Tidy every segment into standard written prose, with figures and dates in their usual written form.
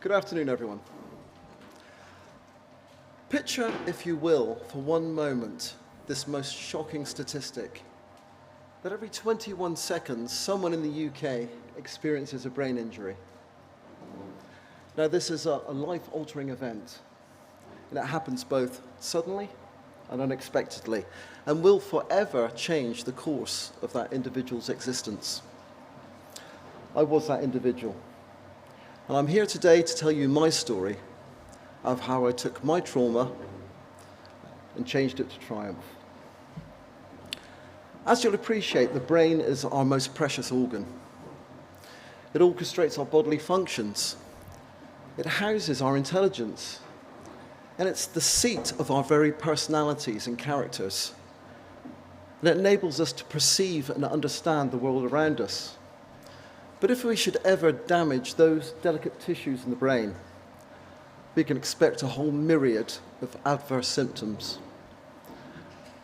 Good afternoon, everyone. Picture, if you will, for one moment, this most shocking statistic, that every 21 seconds, someone in the UK experiences a brain injury. Now, this is a life-altering event, and it happens both suddenly and unexpectedly, and will forever change the course of that individual's existence. I was that individual. And I'm here today to tell you my story of how I took my trauma and changed it to triumph. As you'll appreciate, the brain is our most precious organ. It orchestrates our bodily functions. It houses our intelligence. And it's the seat of our very personalities and characters. And it enables us to perceive and understand the world around us. But if we should ever damage those delicate tissues in the brain, we can expect a whole myriad of adverse symptoms.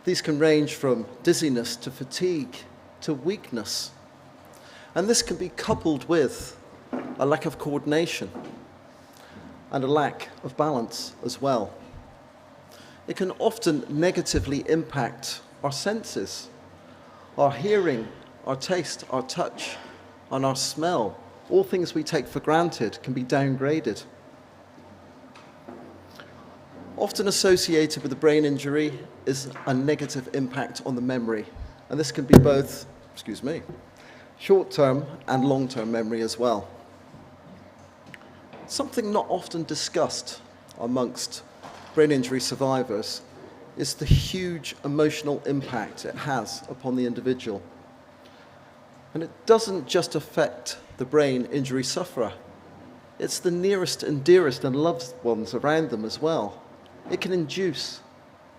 These can range from dizziness to fatigue to weakness. And this can be coupled with a lack of coordination and a lack of balance as well. It can often negatively impact our senses, our hearing, our taste, our touch, and our smell. All things we take for granted can be downgraded. Often associated with a brain injury is a negative impact on the memory, and this can be both, short-term and long-term memory as well. Something not often discussed amongst brain injury survivors is the huge emotional impact it has upon the individual. And it doesn't just affect the brain injury sufferer. It's the nearest and dearest and loved ones around them as well. It can induce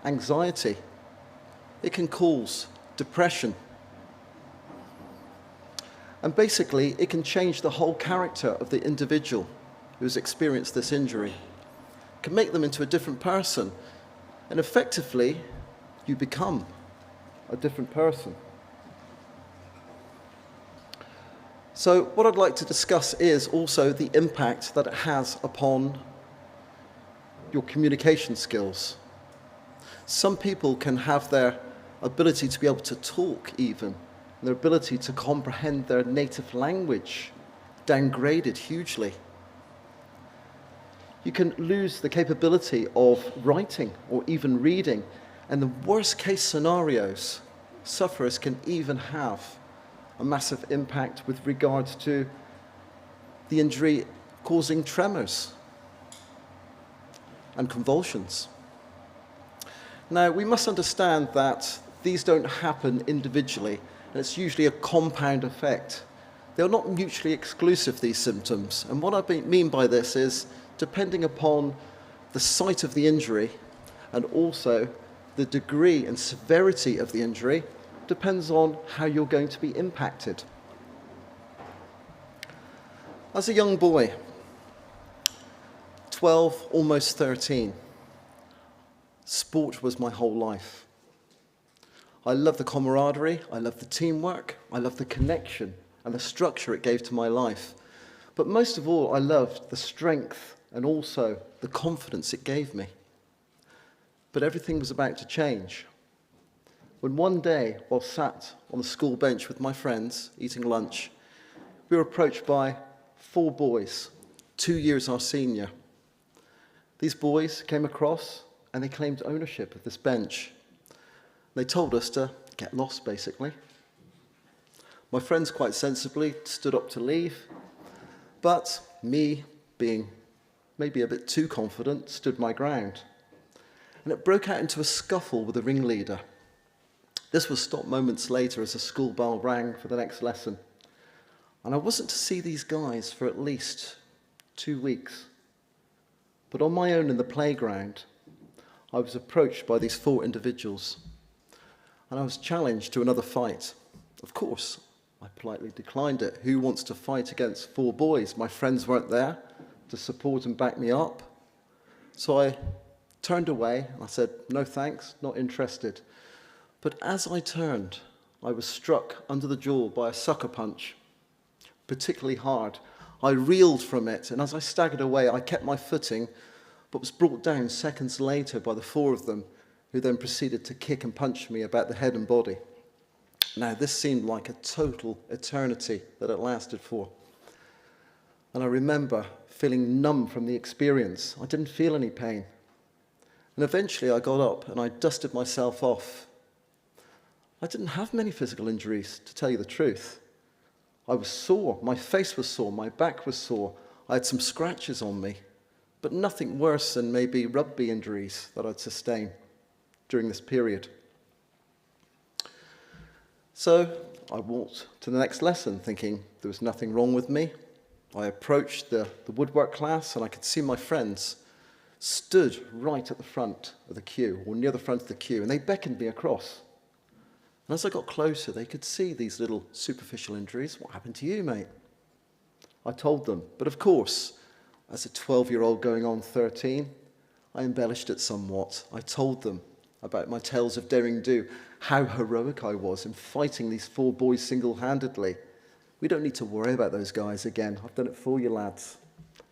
anxiety. It can cause depression. And basically, it can change the whole character of the individual who's experienced this injury. It can make them into a different person. And effectively, you become a different person. So what I'd like to discuss is also the impact that it has upon your communication skills. Some people can have their ability to be able to talk even, their ability to comprehend their native language downgraded hugely. You can lose the capability of writing or even reading, and the worst case scenarios, sufferers can even have a massive impact with regards to the injury causing tremors and convulsions. Now, we must understand that these don't happen individually, and it's usually a compound effect. They're not mutually exclusive, these symptoms. And what I mean by this is, depending upon the site of the injury and also the degree and severity of the injury, depends on how you're going to be impacted. As a young boy, 12, almost 13, sport was my whole life. I loved the camaraderie, I loved the teamwork, I loved the connection and the structure it gave to my life. But most of all, I loved the strength and also the confidence it gave me. But everything was about to change. When one day, while sat on the school bench with my friends, eating lunch, we were approached by 4 boys, 2 years our senior. These boys came across and they claimed ownership of this bench. They told us to get lost, basically. My friends quite sensibly stood up to leave, but me, being maybe a bit too confident, stood my ground. And it broke out into a scuffle with the ringleader. This was stopped moments later as the school bell rang for the next lesson. And I wasn't to see these guys for at least 2 weeks. But on my own in the playground, I was approached by these 4 individuals. And I was challenged to another fight. Of course, I politely declined it. Who wants to fight against 4 boys? My friends weren't there to support and back me up. So I turned away and I said, no thanks, not interested. But as I turned, I was struck under the jaw by a sucker punch, particularly hard. I reeled from it, and as I staggered away, I kept my footing, but was brought down seconds later by the four of them, who then proceeded to kick and punch me about the head and body. Now, this seemed like a total eternity that it lasted for. And I remember feeling numb from the experience. I didn't feel any pain. And eventually I got up and I dusted myself off. I didn't have many physical injuries, to tell you the truth. I was sore, my face was sore, my back was sore, I had some scratches on me, but nothing worse than maybe rugby injuries that I'd sustained during this period. So I walked to the next lesson thinking there was nothing wrong with me. I approached the woodwork class and I could see my friends stood right at the front of the queue, or near the front of the queue, and they beckoned me across. And as I got closer, they could see these little superficial injuries. What happened to you, mate? I told them. But of course, as a 12-year-old going on 13, I embellished it somewhat. I told them about my tales of daring do, how heroic I was in fighting these four boys single-handedly. We don't need to worry about those guys again. I've done it for you, lads.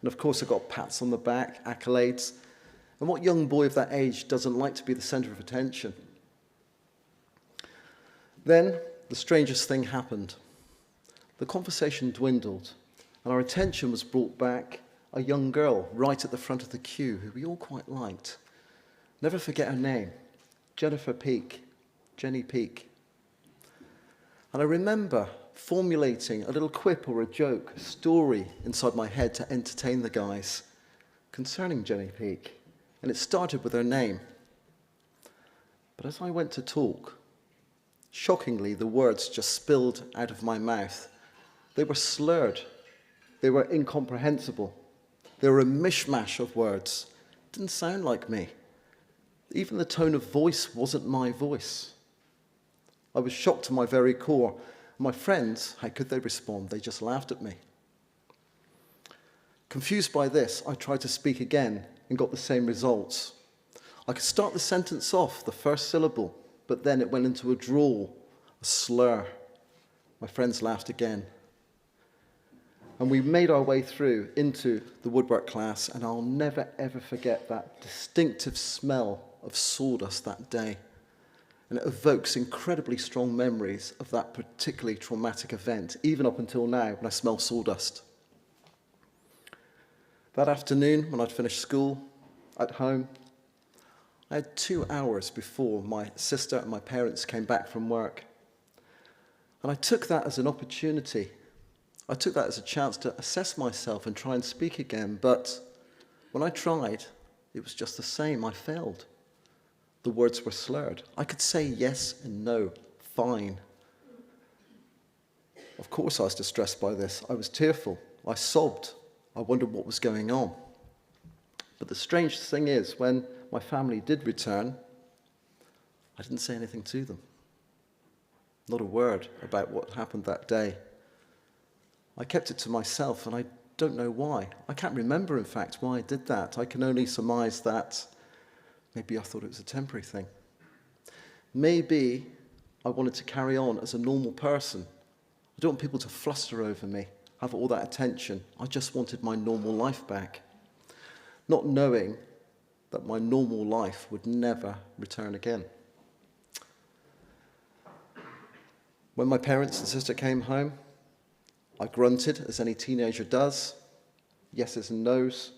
And of course, I got pats on the back, accolades. And what young boy of that age doesn't like to be the centre of attention? Then, the strangest thing happened. The conversation dwindled, and our attention was brought back a young girl right at the front of the queue who we all quite liked. Never forget her name, Jenny Peake. And I remember formulating a little quip or a joke, a story inside my head to entertain the guys concerning Jenny Peake. And it started with her name. But as I went to talk, shockingly, the words just spilled out of my mouth. They were slurred. They were incomprehensible. They were a mishmash of words. It didn't sound like me. Even the tone of voice wasn't my voice. I was shocked to my very core. My friends, how could they respond? They just laughed at me. Confused by this, I tried to speak again and got the same results. I could start the sentence off, the first syllable, but then it went into a drawl, a slur. My friends laughed again. And we made our way through into the woodwork class, and I'll never, ever forget that distinctive smell of sawdust that day. And it evokes incredibly strong memories of that particularly traumatic event, even up until now when I smell sawdust. That afternoon, when I'd finished school, at home, I had 2 hours before my sister and my parents came back from work. And I took that as an opportunity. I took that as a chance to assess myself and try and speak again. But when I tried, it was just the same. I failed. The words were slurred. I could say yes and no, fine. Of course I was distressed by this. I was tearful. I sobbed. I wondered what was going on. But the strange thing is, when my family did return, I didn't say anything to them. Not a word about what happened that day. I kept it to myself, and I don't know why. I can't remember, in fact, why I did that. I can only surmise that maybe I thought it was a temporary thing. Maybe I wanted to carry on as a normal person. I don't want people to fluster over me, have all that attention. I just wanted my normal life back, not knowing that my normal life would never return again. When my parents and sister came home, I grunted, as any teenager does, yeses and nos,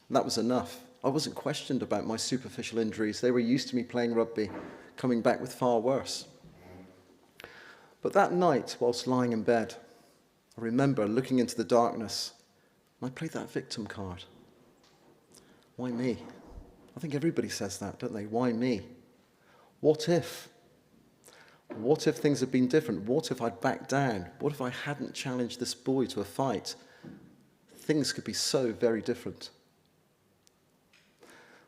and that was enough. I wasn't questioned about my superficial injuries. They were used to me playing rugby, coming back with far worse. But that night, whilst lying in bed, I remember looking into the darkness, and I played that victim card. Why me? I think everybody says that, don't they? Why me? What if? What if things had been different? What if I'd backed down? What if I hadn't challenged this boy to a fight? Things could be so very different.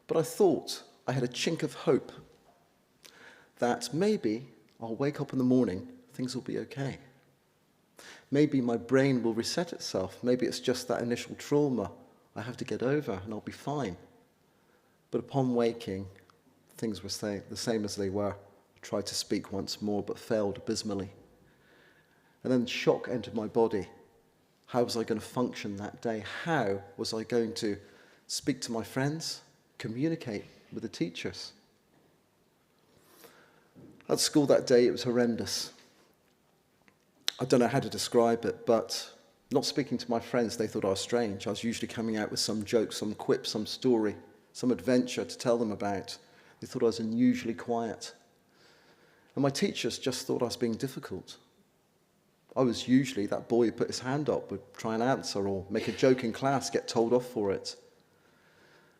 But I thought I had a chink of hope that maybe I'll wake up in the morning, things will be okay. Maybe my brain will reset itself. Maybe it's just that initial trauma I have to get over and I'll be fine. But upon waking, things were the same as they were. I tried to speak once more, but failed abysmally. And then shock entered my body. How was I going to function that day? How was I going to speak to my friends, communicate with the teachers? At school that day, it was horrendous. I don't know how to describe it, but not speaking to my friends, they thought I was strange. I was usually coming out with some joke, some quip, some story, some adventure to tell them about. They thought I was unusually quiet. And my teachers just thought I was being difficult. I was usually that boy who put his hand up, would try and answer or make a joke in class, get told off for it.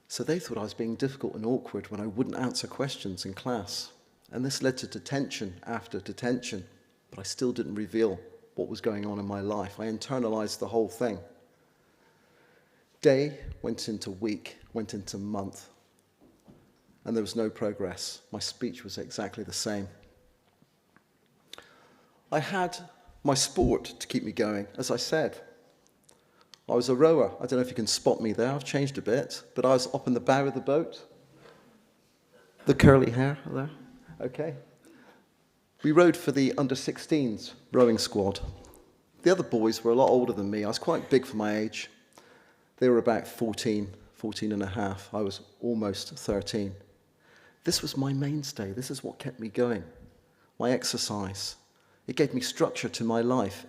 So they thought I was being difficult and awkward when I wouldn't answer questions in class. And this led to detention after detention, but I still didn't reveal what was going on in my life. I internalized the whole thing. Day went into week, went into month, and there was no progress. My speech was exactly the same. I had my sport to keep me going, as I said. I was a rower. I don't know if you can spot me there. I've changed a bit, but I was up in the bow of the boat. The curly hair there. Okay. We rowed for the under-16s rowing squad. The other boys were a lot older than me. I was quite big for my age. They were about 14 and a half. I was almost 13. This was my mainstay. This is what kept me going. My exercise. It gave me structure to my life.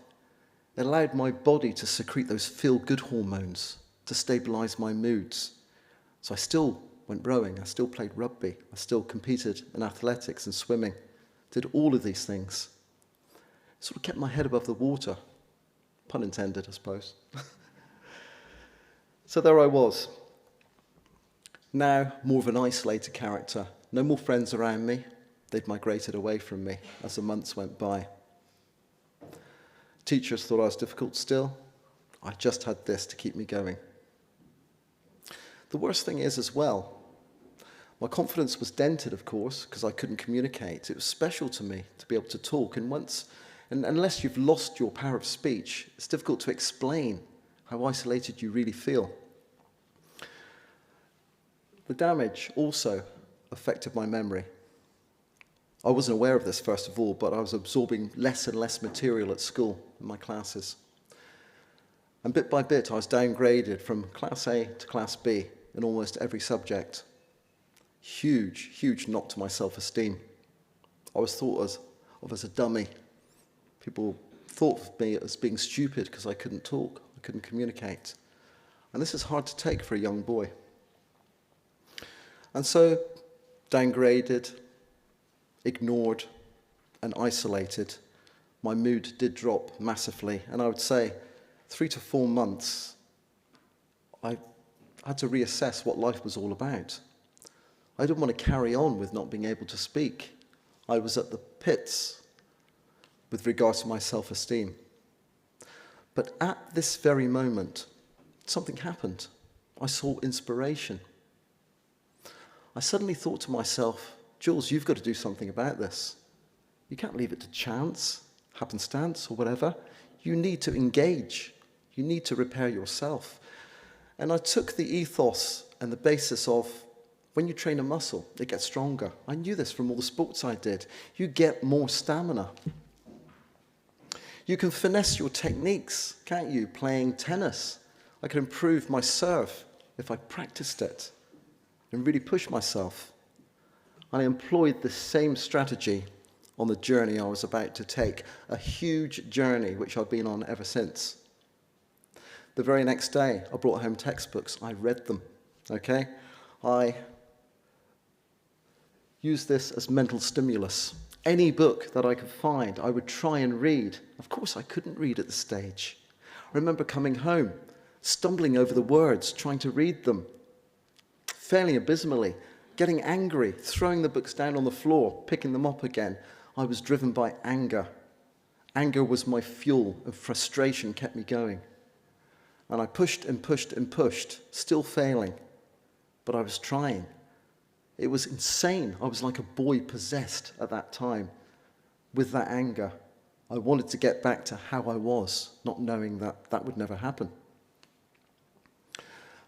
It allowed my body to secrete those feel-good hormones, to stabilize my moods. So I still went rowing. I still played rugby. I still competed in athletics and swimming. Did all of these things. Sort of kept my head above the water. Pun intended, I suppose. So there I was. Now more of an isolated character. No more friends around me. They'd migrated away from me as the months went by. Teachers thought I was difficult still. I just had this to keep me going. The worst thing is as well, my confidence was dented, of course, because I couldn't communicate. It was special to me to be able to talk, and unless you've lost your power of speech, it's difficult to explain how isolated you really feel. The damage also affected my memory. I wasn't aware of this, first of all, but I was absorbing less and less material at school in my classes. And bit by bit, I was downgraded from Class A to Class B in almost every subject. Huge knock to my self-esteem. I was thought of as a dummy. People thought of me as being stupid because I couldn't talk, I couldn't communicate. And this is hard to take for a young boy. And so, downgraded, ignored, and isolated, my mood did drop massively. And I would say 3 to 4 months, I had to reassess what life was all about. I didn't want to carry on with not being able to speak. I was at the pits with regards to my self-esteem. But at this very moment, something happened. I saw inspiration. I suddenly thought to myself, Jules, you've got to do something about this. You can't leave it to chance, happenstance, or whatever. You need to engage. You need to repair yourself. And I took the ethos and the basis of when you train a muscle, it gets stronger. I knew this from all the sports I did. You get more stamina. You can finesse your techniques, can't you? Playing tennis. I could improve my serve if I practiced it and really push myself. And I employed the same strategy on the journey I was about to take, a huge journey which I've been on ever since. The very next day, I brought home textbooks. I read them, okay? I used this as mental stimulus. Any book that I could find, I would try and read. Of course, I couldn't read at the stage. I remember coming home, stumbling over the words, trying to read them, failing abysmally, getting angry, throwing the books down on the floor, picking them up again. I was driven by anger. Anger was my fuel, and frustration kept me going. And I pushed and pushed and pushed, still failing, but I was trying. It was insane. I was like a boy possessed at that time with that anger. I wanted to get back to how I was, not knowing that that would never happen.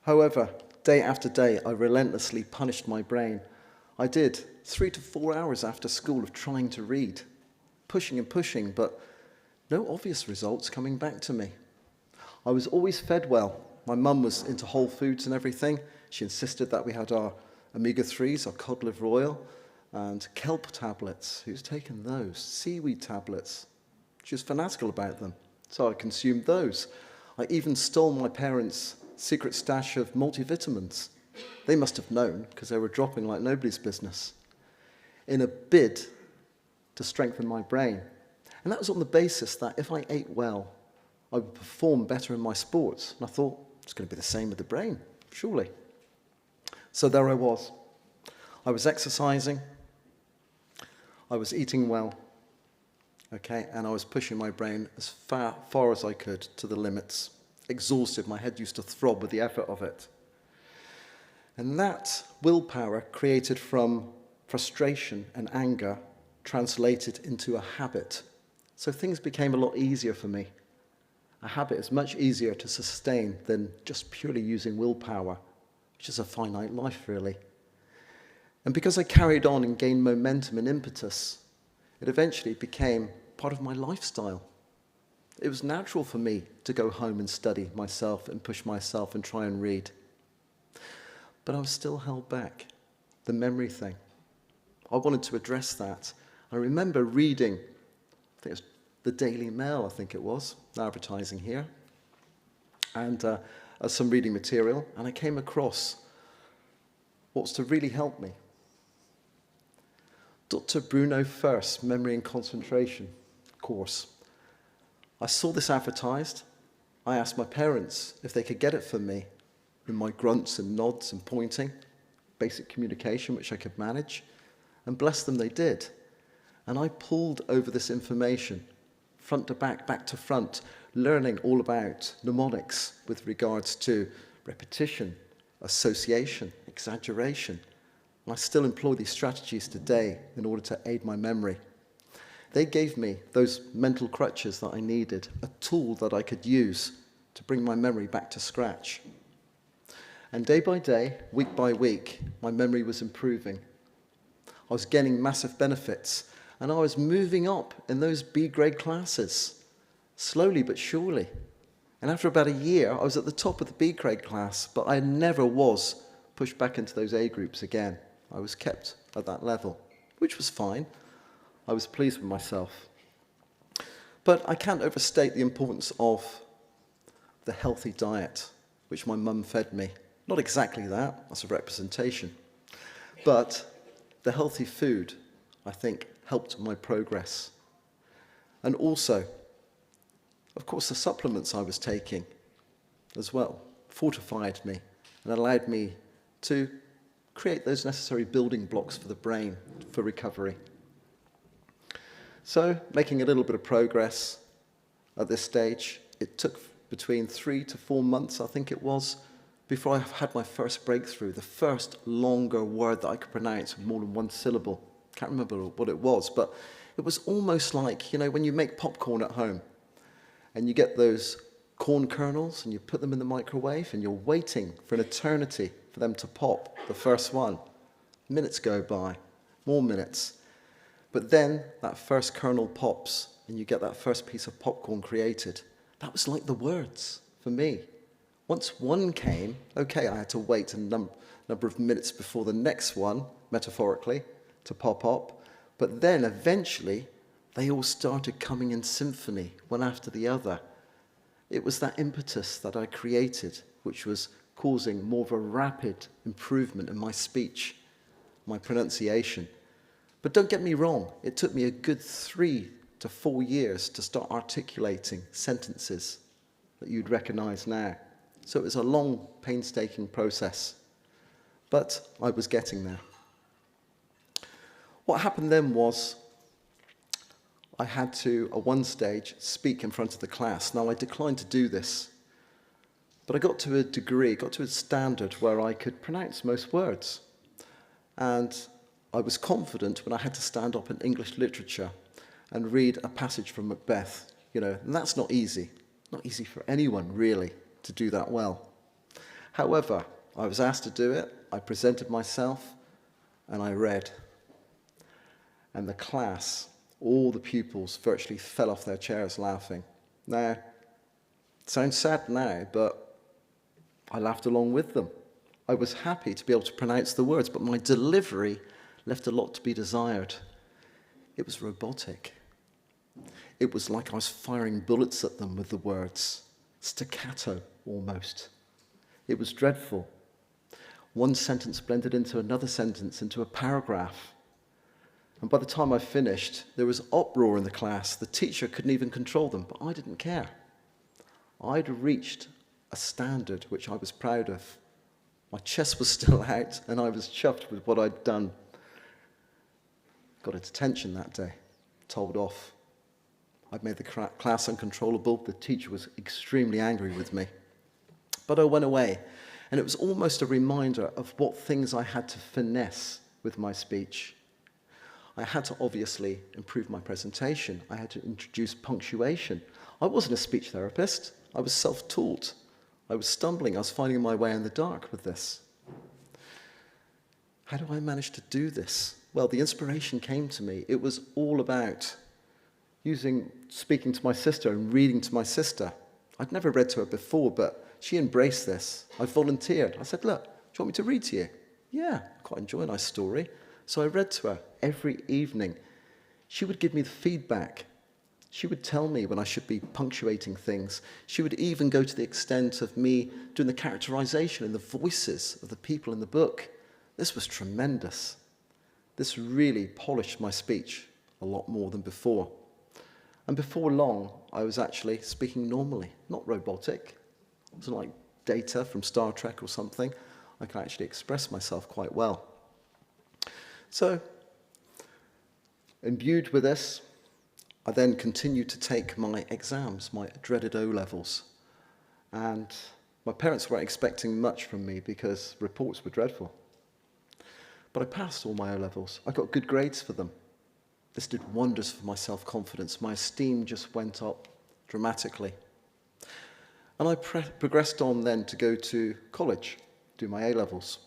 However, day after day, I relentlessly punished my brain. I did 3 to 4 hours after school of trying to read, pushing and pushing, but no obvious results coming back to me. I was always fed well. My mum was into whole foods and everything. She insisted that we had our omega-3s, our cod liver oil, and kelp tablets. Who's taken those? Seaweed tablets. She was fanatical about them, so I consumed those. I even stole my parents' secret stash of multivitamins. They must have known, because they were dropping like nobody's business, in a bid to strengthen my brain. And that was on the basis that if I ate well, I would perform better in my sports. And I thought, it's going to be the same with the brain, surely. So there I was. I was exercising, I was eating well, okay, and I was pushing my brain as far as I could to the limits. Exhausted, my head used to throb with the effort of it. And that willpower created from frustration and anger translated into a habit. So things became a lot easier for me. A habit is much easier to sustain than just purely using willpower, which is a finite life, really. And because I carried on and gained momentum and impetus, it eventually became part of my lifestyle. It was natural for me to go home and study myself and push myself and try and read. But I was still held back. The memory thing. I wanted to address that. I remember reading, I think it was the Daily Mail, I think it was, advertising here, and some reading material, and I came across what's to really help me. Dr. Bruno First's Memory and Concentration course. I saw this advertised. I asked my parents if they could get it for me in my grunts and nods and pointing, basic communication which I could manage, and bless them, they did. And I pulled over this information, front to back, back to front, learning all about mnemonics with regards to repetition, association, exaggeration. And I still employ these strategies today in order to aid my memory. They gave me those mental crutches that I needed, a tool that I could use to bring my memory back to scratch. And day by day, week by week, my memory was improving. I was gaining massive benefits, and I was moving up in those B-grade classes, slowly but surely. And after about a year, I was at the top of the B-grade class, but I never was pushed back into those A groups again. I was kept at that level, which was fine. I was pleased with myself. But I can't overstate the importance of the healthy diet, which my mum fed me. Not exactly that, that's a representation. But the healthy food, I think, helped my progress. And also, of course, the supplements I was taking as well fortified me and allowed me to create those necessary building blocks for the brain for recovery. So, making a little bit of progress at this stage, it took between 3 to 4 months, I think it was, before I had my first breakthrough, the first longer word that I could pronounce with more than one syllable. Can't remember what it was, but it was almost like, when you make popcorn at home and you get those corn kernels and you put them in the microwave and you're waiting for an eternity for them to pop, the first one. Minutes go by, more minutes. But then that first kernel pops and you get that first piece of popcorn created. That was like the words for me. Once one came, okay, I had to wait a number of minutes before the next one, metaphorically, to pop up. But then eventually, they all started coming in symphony, one after the other. It was that impetus that I created, which was causing more of a rapid improvement in my speech, my pronunciation. But don't get me wrong, it took me a good 3 to 4 years to start articulating sentences that you'd recognize now. So it was a long, painstaking process. But I was getting there. What happened then was I had to, at one stage, speak in front of the class. Now, I declined to do this, but I got to a degree, got to a standard where I could pronounce most words. And I was confident when I had to stand up in English literature and read a passage from Macbeth, and that's not easy. Not easy for anyone, really, to do that well. However, I was asked to do it, I presented myself, and I read. And the class, all the pupils virtually fell off their chairs laughing. Now, Sounds sad now, but I laughed along with them. I was happy to be able to pronounce the words, but my delivery left a lot to be desired. It was robotic. It was like I was firing bullets at them with the words, staccato almost. It was dreadful. One sentence blended into another sentence, into a paragraph. And by the time I finished, there was uproar in the class. The teacher couldn't even control them, but I didn't care. I'd reached a standard which I was proud of. My chest was still out, and I was chuffed with what I'd done. Got a detention that day, told off. I'd made the class uncontrollable. The teacher was extremely angry with me. But I went away, and it was almost a reminder of what things I had to finesse with my speech. I had to obviously improve my presentation. I had to introduce punctuation. I wasn't a speech therapist. I was self-taught. I was stumbling. I was finding my way in the dark with this. How do I manage to do this? Well, the inspiration came to me. It was all about speaking to my sister and reading to my sister. I'd never read to her before, but she embraced this. I volunteered. I said, look, do you want me to read to you? Yeah, I quite enjoy a nice story. So I read to her every evening. She would give me the feedback. She would tell me when I should be punctuating things. She would even go to the extent of me doing the characterization and the voices of the people in the book. This was tremendous. This really polished my speech a lot more than before. And before long, I was actually speaking normally, not robotic. It wasn't like Data from Star Trek or something. I can actually express myself quite well. So, imbued with this, I then continued to take my exams, my dreaded O-levels. And my parents weren't expecting much from me because reports were dreadful. But I passed all my O-levels. I got good grades for them. This did wonders for my self-confidence. My esteem just went up dramatically. And I progressed on then to go to college, do my A-levels.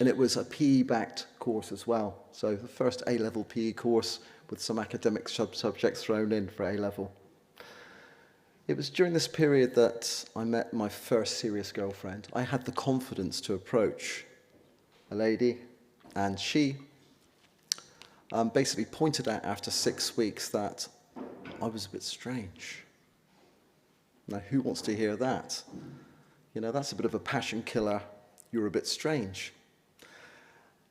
And it was a PE-backed course as well. So the first A-level PE course with some academic subjects thrown in for A-level. It was during this period that I met my first serious girlfriend. I had the confidence to approach a lady, and she basically pointed out after 6 weeks that I was a bit strange. Now, who wants to hear that? You know, that's a bit of a passion killer. You're a bit strange.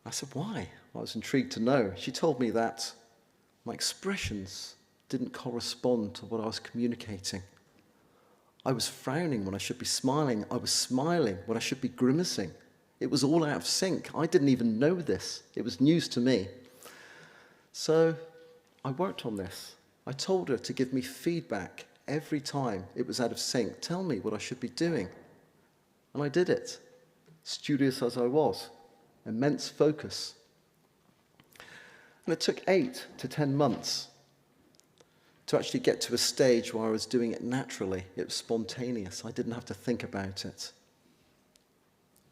I said, why? I was intrigued to know. She told me that my expressions didn't correspond to what I was communicating. I was frowning when I should be smiling. I was smiling when I should be grimacing. It was all out of sync. I didn't even know this. It was news to me. So I worked on this. I told her to give me feedback every time it was out of sync. Tell me what I should be doing. And I did it, studious as I was, immense focus. And it took 8 to 10 months to actually get to a stage where I was doing it naturally. It was spontaneous. I didn't have to think about it.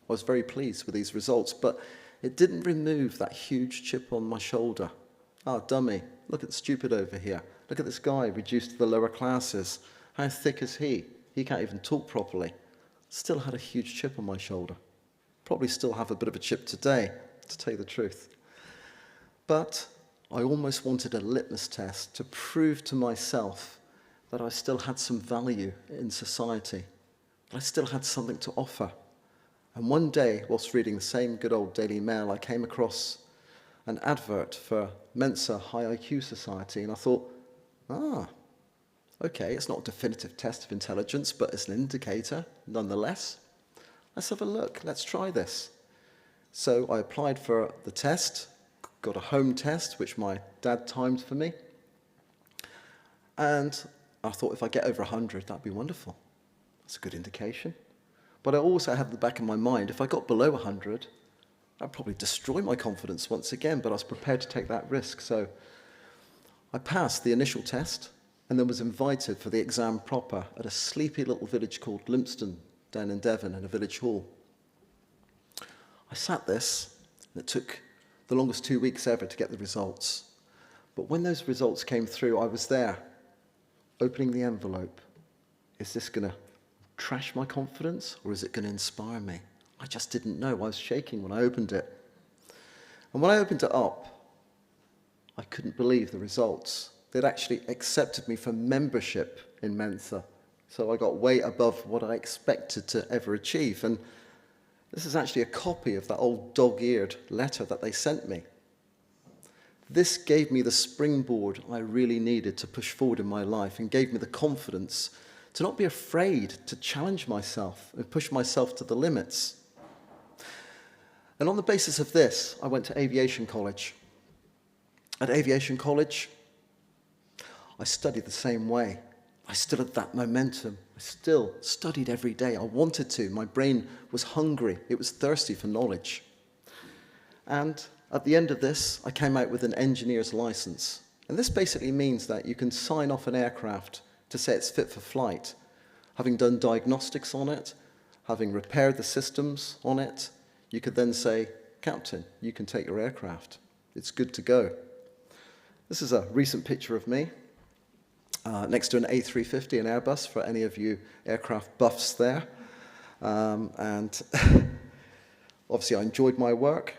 I was very pleased with these results, but it didn't remove that huge chip on my shoulder. Ah, dummy, look at the stupid over here. Look at this guy reduced to the lower classes. How thick is he? He can't even talk properly. Still had a huge chip on my shoulder. Probably still have a bit of a chip today, to tell you the truth. But I almost wanted a litmus test to prove to myself that I still had some value in society, that I still had something to offer. And one day, whilst reading the same good old Daily Mail, I came across an advert for Mensa High IQ Society, and I thought, okay, it's not a definitive test of intelligence, but it's an indicator nonetheless. Let's have a look. Let's try this. So I applied for the test, got a home test, which my dad timed for me. And I thought if I get over 100, that'd be wonderful. That's a good indication. But I also had in the back of my mind, if I got below 100, I'd probably destroy my confidence once again, but I was prepared to take that risk. So I passed the initial test and then was invited for the exam proper at a sleepy little village called Lympstone down in Devon in a village hall. I sat this, and it took the longest 2 weeks ever to get the results. But when those results came through, I was there, opening the envelope, is this going to trash my confidence or is it going to inspire me? I just didn't know. I was shaking when I opened it. And when I opened it up, I couldn't believe the results. They'd actually accepted me for membership in Mensa. So I got way above what I expected to ever achieve. And this is actually a copy of that old dog-eared letter that they sent me. This gave me the springboard I really needed to push forward in my life and gave me the confidence to not be afraid to challenge myself and push myself to the limits. And on the basis of this, I went to aviation college. At aviation college, I studied the same way. I still had that momentum. I still studied every day. I wanted to. My brain was hungry. It was thirsty for knowledge. And at the end of this, I came out with an engineer's license. And this basically means that you can sign off an aircraft to say it's fit for flight, having done diagnostics on it, having repaired the systems on it. You could then say, Captain, you can take your aircraft. It's good to go. This is a recent picture of me next to an A350, an Airbus, for any of you aircraft buffs there. And obviously I enjoyed my worked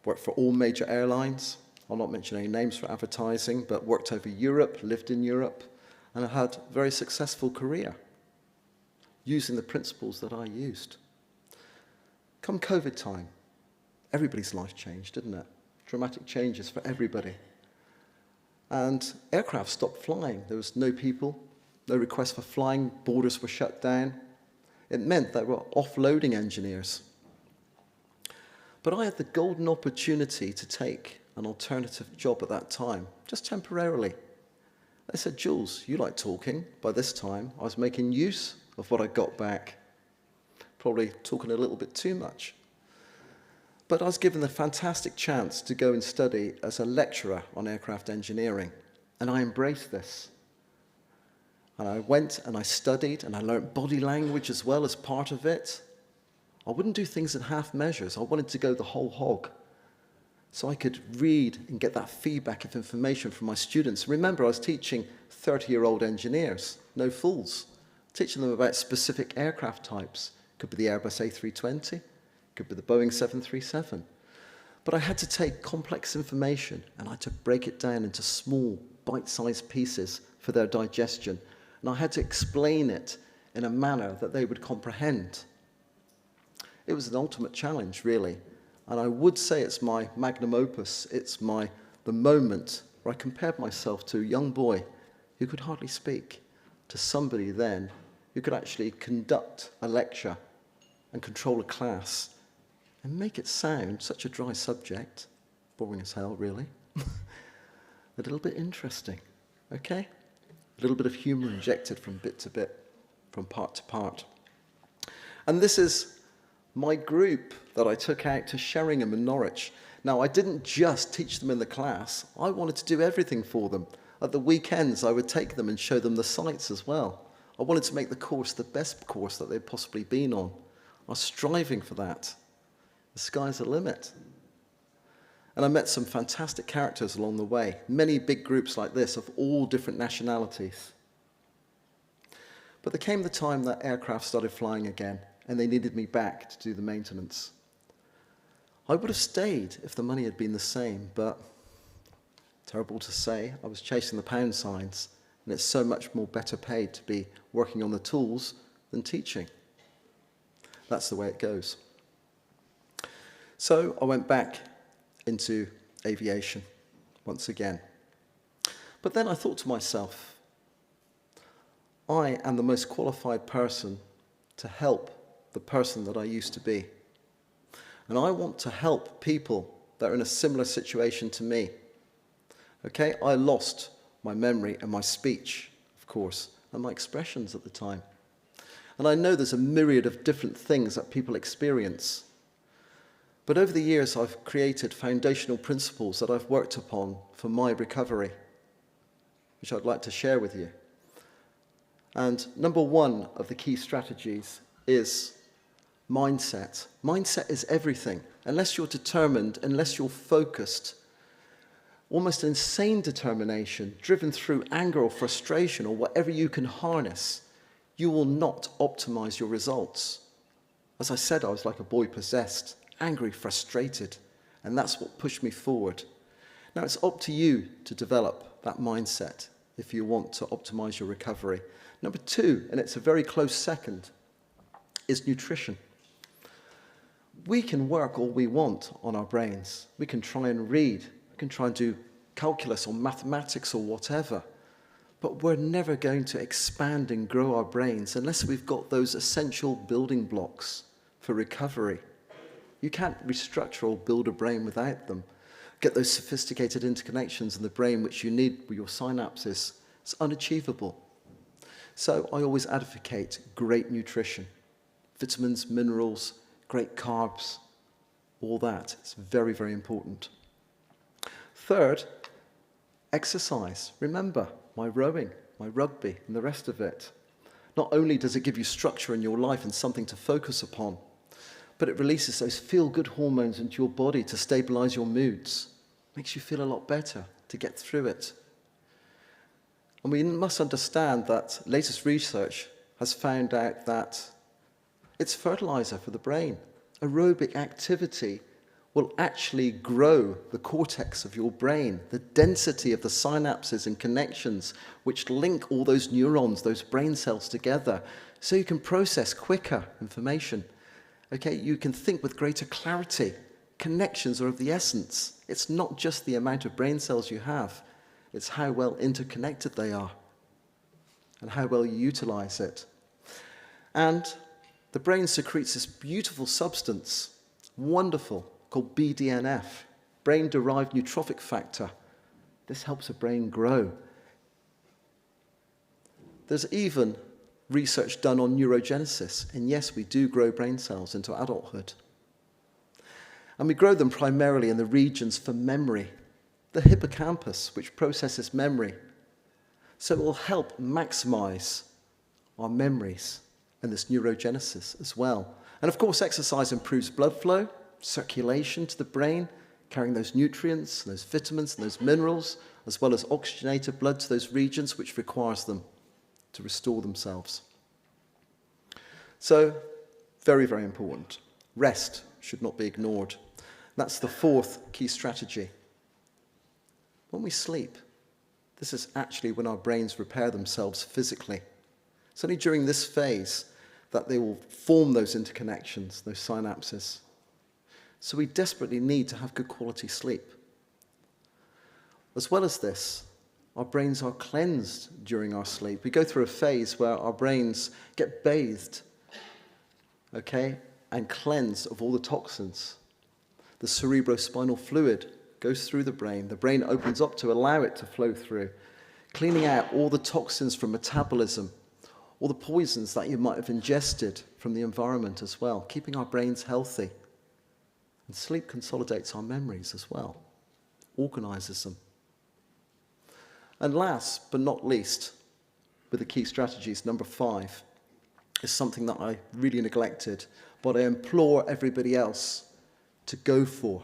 for all major airlines. I'll not mention any names for advertising, but worked over Europe, lived in Europe, and I had a very successful career using the principles that I used. Come COVID time, everybody's life changed, didn't it? Dramatic changes for everybody. And aircraft stopped flying. There was no people, no requests for flying, borders were shut down. It meant they were offloading engineers. But I had the golden opportunity to take an alternative job at that time, just temporarily. They said, Jules, you like talking. By this time, I was making use of what I got back. Probably talking a little bit too much. But I was given the fantastic chance to go and study as a lecturer on aircraft engineering. And I embraced this. And I went and I studied and I learned body language as well as part of it. I wouldn't do things in half measures. I wanted to go the whole hog. So I could read and get that feedback of information from my students. Remember, I was teaching 30-year-old engineers, no fools, teaching them about specific aircraft types. Could be the Airbus A320, could be the Boeing 737. But I had to take complex information and I had to break it down into small, bite-sized pieces for their digestion. And I had to explain it in a manner that they would comprehend. It was an ultimate challenge, really. And I would say it's my magnum opus. It's the moment where I compared myself to a young boy who could hardly speak to somebody then who could actually conduct a lecture and control a class and make it sound such a dry subject, boring as hell, really, a little bit interesting, okay? A little bit of humor injected from bit to bit, from part to part. And this is my group that I took out to Sheringham in Norwich. Now, I didn't just teach them in the class. I wanted to do everything for them. At the weekends, I would take them and show them the sights as well. I wanted to make the course the best course that they'd possibly been on. I was striving for that. The sky's the limit. And I met some fantastic characters along the way. Many big groups like this of all different nationalities. But there came the time that aircraft started flying again, and they needed me back to do the maintenance. I would have stayed if the money had been the same, but terrible to say, I was chasing the pound signs, and it's so much more better paid to be working on the tools than teaching. That's the way it goes. So I went back into aviation once again. But then I thought to myself, I am the most qualified person to help the person that I used to be. And I want to help people that are in a similar situation to me. Okay, I lost my memory and my speech, of course, and my expressions at the time. And I know there's a myriad of different things that people experience. But over the years, I've created foundational principles that I've worked upon for my recovery, which I'd like to share with you. And number one of the key strategies is mindset. Mindset is everything. Unless you're determined, unless you're focused, almost insane determination, driven through anger or frustration or whatever you can harness, you will not optimize your results. As I said, I was like a boy possessed, angry, frustrated, and that's what pushed me forward. Now it's up to you to develop that mindset if you want to optimize your recovery. Number 2, and it's a very close second, is nutrition. We can work all we want on our brains. We can try and read, we can try and do calculus or mathematics or whatever, but we're never going to expand and grow our brains unless we've got those essential building blocks for recovery. You can't restructure or build a brain without them. Get those sophisticated interconnections in the brain which you need with your synapses. It's unachievable. So I always advocate great nutrition. Vitamins, minerals, great carbs, all that. It's very, very important. Third, exercise. Remember, my rowing, my rugby, and the rest of it. Not only does it give you structure in your life and something to focus upon, but it releases those feel-good hormones into your body to stabilize your moods. Makes you feel a lot better to get through it. And we must understand that latest research has found out that it's fertilizer for the brain. Aerobic activity will actually grow the cortex of your brain, the density of the synapses and connections which link all those neurons, those brain cells together, so you can process quicker information. Okay, you can think with greater clarity. Connections are of the essence. It's not just the amount of brain cells you have, it's how well interconnected they are and how well you utilize it. And the brain secretes this beautiful substance, wonderful, called BDNF, brain-derived neurotrophic factor. This helps the brain grow. There's even research done on neurogenesis, and yes, we do grow brain cells into adulthood. And we grow them primarily in the regions for memory, the hippocampus, which processes memory. So it will help maximize our memories and this neurogenesis as well. And of course, exercise improves blood flow, circulation to the brain, carrying those nutrients, those vitamins, and those minerals, as well as oxygenated blood to those regions which requires them to restore themselves. So, very, very important. Rest should not be ignored. That's the 4th key strategy. When we sleep, this is actually when our brains repair themselves physically. It's only during this phase that they will form those interconnections, those synapses. So we desperately need to have good quality sleep. As well as this, our brains are cleansed during our sleep. We go through a phase where our brains get bathed, okay, and cleansed of all the toxins. The cerebrospinal fluid goes through the brain opens up to allow it to flow through, cleaning out all the toxins from metabolism, all the poisons that you might have ingested from the environment as well, keeping our brains healthy. And sleep consolidates our memories as well, organizes them. And last but not least, with the key strategies, number 5 is something that I really neglected, but I implore everybody else to go for,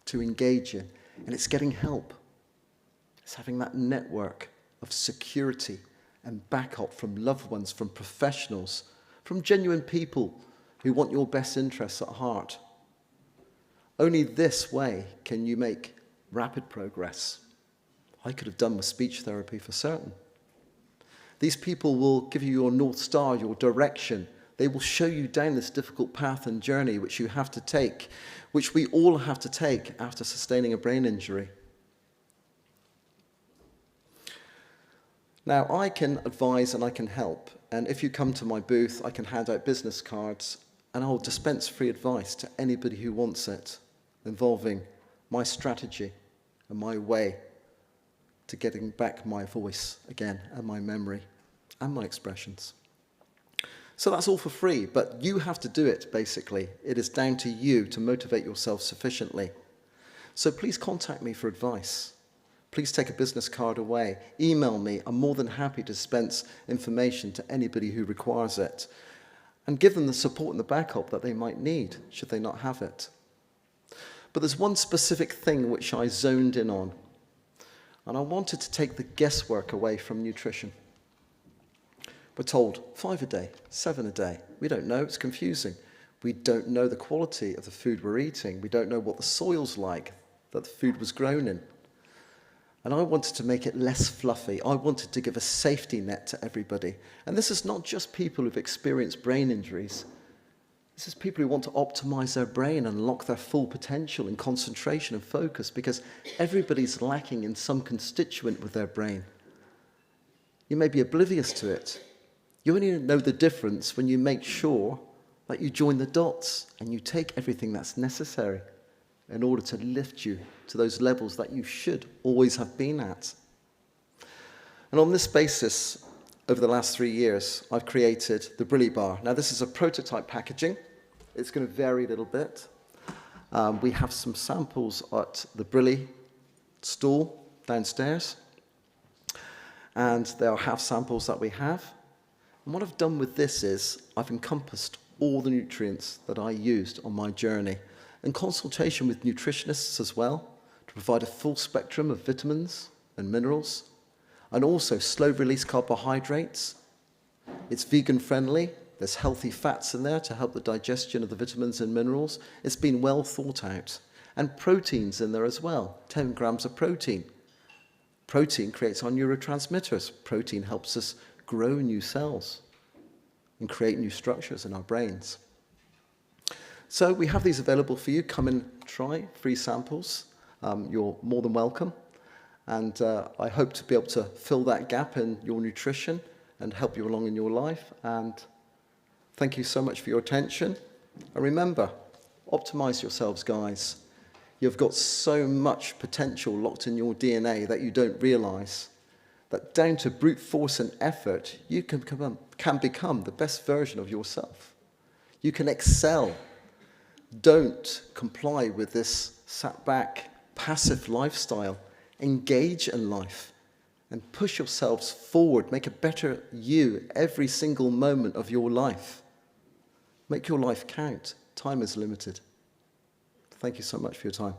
to engage in, and it's getting help. It's having that network of security and backup from loved ones, from professionals, from genuine people who want your best interests at heart. Only this way can you make rapid progress. I could have done with speech therapy for certain. These people will give you your North Star, your direction. They will show you down this difficult path and journey which you have to take, which we all have to take after sustaining a brain injury. Now, I can advise and I can help. And if you come to my booth, I can hand out business cards and I'll dispense free advice to anybody who wants it, involving my strategy and my way to getting back my voice again and my memory and my expressions. So that's all for free, but you have to do it, basically. It is down to you to motivate yourself sufficiently. So please contact me for advice. Please take a business card away. Email me. I'm more than happy to dispense information to anybody who requires it and give them the support and the backup that they might need, should they not have it. But there's one specific thing which I zoned in on, and I wanted to take the guesswork away from nutrition. We're told 5 a day, 7 a day. We don't know, it's confusing. We don't know the quality of the food we're eating. We don't know what the soil's like that the food was grown in. And I wanted to make it less fluffy. I wanted to give a safety net to everybody. And this is not just people who've experienced brain injuries. This is people who want to optimize their brain and unlock their full potential in concentration and focus, because everybody's lacking in some constituent with their brain. You may be oblivious to it. You only know the difference when you make sure that you join the dots and you take everything that's necessary in order to lift you to those levels that you should always have been at. And on this basis, over the last 3 years, I've created the Brilli Bar. Now, this is a prototype packaging. It's going to vary a little bit. We have some samples at the Brilli stall downstairs, and there are half samples that we have. And what I've done with this is I've encompassed all the nutrients that I used on my journey, in consultation with nutritionists as well, to provide a full spectrum of vitamins and minerals, and also slow-release carbohydrates. It's vegan-friendly. There's healthy fats in there to help the digestion of the vitamins and minerals. It's been well thought out. And proteins in there as well, 10 grams of protein. Protein creates our neurotransmitters. Protein helps us grow new cells and create new structures in our brains. So we have these available for you. Come and try free samples. You're more than welcome. And I hope to be able to fill that gap in your nutrition and help you along in your life. And thank you so much for your attention. And remember, optimize yourselves, guys. You've got so much potential locked in your DNA that you don't realize that down to brute force and effort, you can become the best version of yourself. You can excel. Don't comply with this sat-back, passive lifestyle. Engage in life and push yourselves forward. Make a better you every single moment of your life. Make your life count. Time is limited. Thank you so much for your time.